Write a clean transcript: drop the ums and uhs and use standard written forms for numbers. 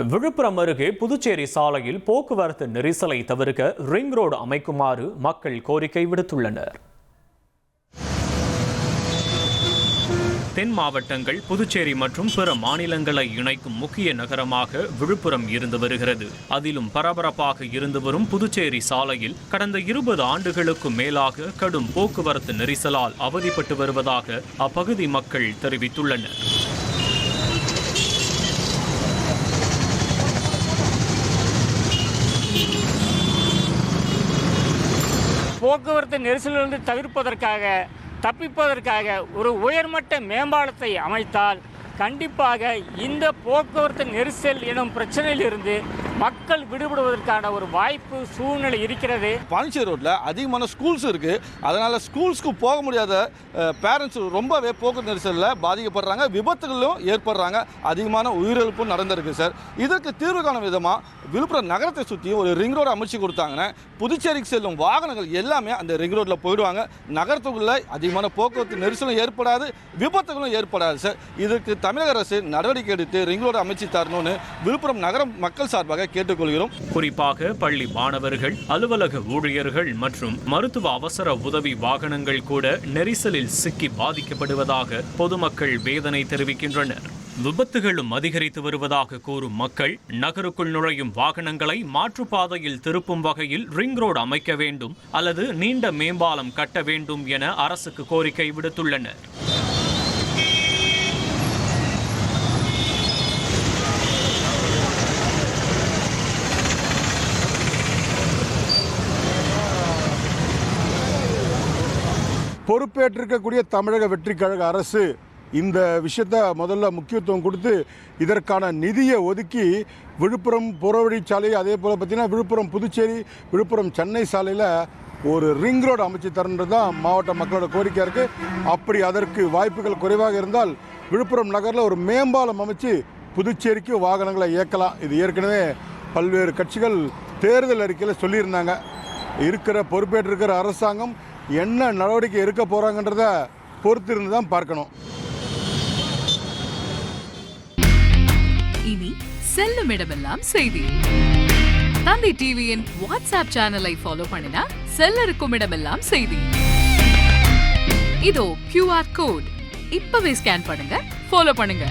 விழுப்புரம் அருகே புதுச்சேரி சாலையில் போக்குவரத்து நெரிசலை தவிர்க்க ரிங் ரோடு அமைக்குமாறு மக்கள் கோரிக்கை விடுத்துள்ளனர். தென் மாவட்டங்கள், புதுச்சேரி மற்றும் பிற மாநிலங்களை இணைக்கும் முக்கிய நகரமாக விழுப்புரம் இருந்து வருகிறது. அதிலும் பரபரப்பாக இருந்து வரும் புதுச்சேரி சாலையில் கடந்த 20 ஆண்டுகளுக்கு மேலாக கடும் போக்குவரத்து நெரிசலால் அவதிப்பட்டு வருவதாக அப்பகுதி மக்கள் தெரிவித்துள்ளனர். போக்குவரத்து நெரிசலிலிருந்து தப்பிப்பதற்காக ஒரு உயர்மட்ட மேம்பாலத்தை அமைத்தால் கண்டிப்பாக இந்த போக்குவரத்து நெரிசல் எனும் பிரச்சனையிலிருந்து மக்கள் விடுபடுவதற்கான ஒரு வாய்ப்பு சூழ்நிலை இருக்கிறது. பாண்டிச்சேரி ரோட்டில் அதிகமான ஸ்கூல்ஸ் இருக்குது. அதனால் ஸ்கூல்ஸ்க்கு போக முடியாத பேரண்ட்ஸ் ரொம்பவே போக்குவரத்து நெரிசலில் பாதிக்கப்படுறாங்க, விபத்துகளும் ஏற்படுறாங்க, அதிகமான உயிரிழப்பும் நடந்திருக்கு சார். இதற்கு தீர்வு காணும் விதமாக விழுப்புரம் நகரத்தை சுற்றி ஒரு ரிங் ரோடு அமைச்சு கொடுத்தாங்கன்னா புதுச்சேரிக்கு செல்லும் வாகனங்கள் எல்லாமே அந்த ரிங் ரோட்டில் போயிடுவாங்க. நகரத்துக்குள்ளே அதிகமான போக்குவரத்து நெரிசலும் ஏற்படாது, விபத்துகளும் ஏற்படாது சார். இதற்கு தமிழக அரசு நடவடிக்கை எடுத்து ரிங் ரோடு அமைச்சு தரணும்னு விழுப்புரம் நகர மக்கள் சார்பாக கேட்டுக்கொள்கிறோம். குறிப்பாக பள்ளி மாணவர்கள், அலுவலக ஊழியர்கள் மற்றும் மருத்துவ அவசர உதவி வாகனங்கள் கூட நெரிசலில் சிக்கி பாதிக்கப்படுவதாக பொதுமக்கள் வேதனை தெரிவிக்கின்றனர். விபத்துகளும் அதிகரித்து வருவதாக கூறும் மக்கள் நகருக்குள் நுழையும் வாகனங்களை மாற்றுப்பாதையில் திருப்பும் வகையில் ரிங் ரோடு அமைக்க வேண்டும் அல்லது நீண்ட மேம்பாலம் கட்ட வேண்டும் என அரசுக்கு கோரிக்கை விடுத்துள்ளனர். பொறுப்பேற்றிருக்கக்கூடிய தமிழக வெற்றி கழக அரசு இந்த விஷயத்தை முதல்ல முக்கியத்துவம் கொடுத்து இதற்கான நிதியை ஒதுக்கி விழுப்புரம் புறவழிச்சாலை, அதே போல் பார்த்திங்கன்னா விழுப்புரம் புதுச்சேரி, விழுப்புரம் சென்னை சாலையில் ஒரு ரிங் ரோடு அமைச்சு தரன்றது தான் மாவட்ட மக்களோட கோரிக்கையாக இருக்குது. அப்படி அதற்கு வாய்ப்புகள் குறைவாக இருந்தால் விழுப்புரம் நகரில் ஒரு மேம்பாலம் அமைச்சு புதுச்சேரிக்கு வாகனங்களை இயக்கலாம். இது ஏற்கனவே பல்வேறு கட்சிகள் தேர்தல் அறிக்கையில் சொல்லியிருந்தாங்க. பொறுப்பேற்றிருக்கிற அரசாங்கம் என்ன நடவடிக்கை எடுக்க போகிறாங்கன்றத பொறுத்திருந்து தான் பார்க்கணும். இனி செல்லும் இடமெல்லாம் செய்தி. தந்தை டிவியின் வாட்ஸ்அப் சேனலை ஃபாலோ பண்ணினா செல்ல இருக்கும் இடமெல்லாம் செய்தி. இதோ QR கோட், இப்பவே ஸ்கேன் பண்ணுங்க, ஃபாலோ பண்ணுங்க.